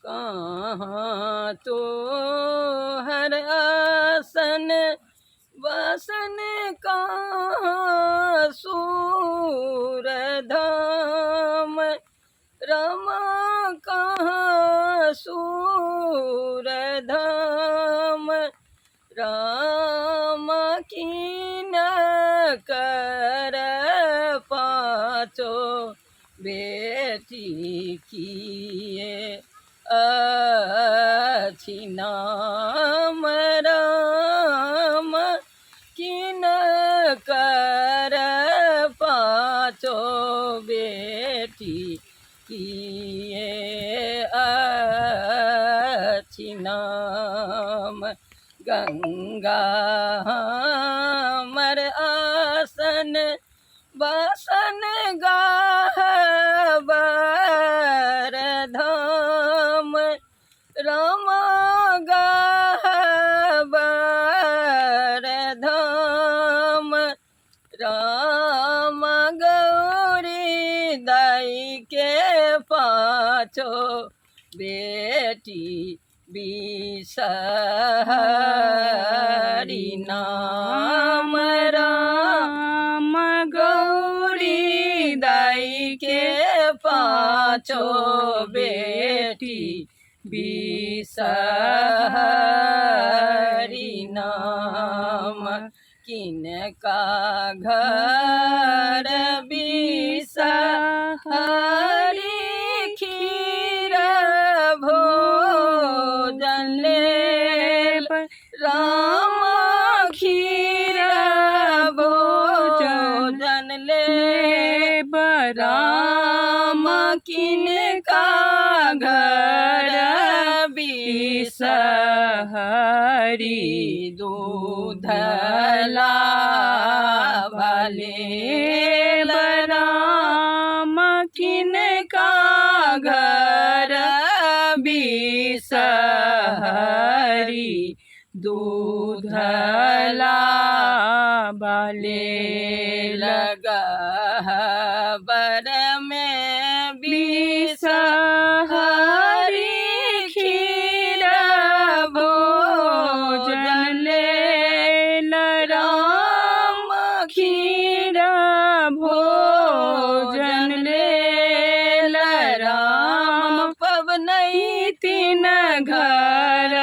कहाँ तो हर आसन वासन कहाँ सूरधाम रमा कहाँ सूरधाम राम की न कर पाँचो बेटी किए अच्छी नाम राम किन कर पाँचो बेटी किए अच्छी नाम गंगा हमर आसन बासन गाहबर धाम रामा गाहबर धाम राम गौरी दाई के पाँचो बेटी बिसहरी नाम राम गौरी दाई के पाँचो बेटी बिसहरी नाम किनका घर बिसहरी खीर भोजन ले राम खीर भोजन ले राम किनका घर बिसहरी दूध लाभले राम किनका घर बिसहरी दूध लाभले लगा बर में बिसहरी खीर भोजन ले राम खीर भोजन ले राम पवनई तीन घर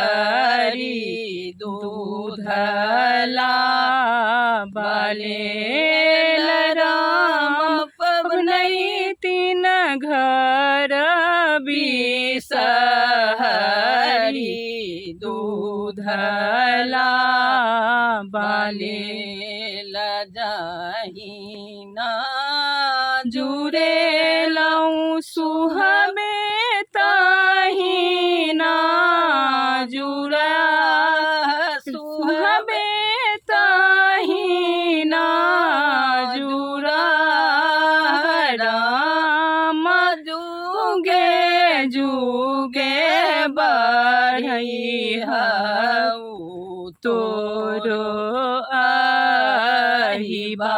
बिसहरी दूध लाभले राम पवनई तीन घर बिसहरी दूध लाभले जाही ना जुरे लऊँ सुहबे ताही ना जुरा सुहबे ताही ना जुरा राम जुगे जुगे बढ़ई हऊ तोरो आही बा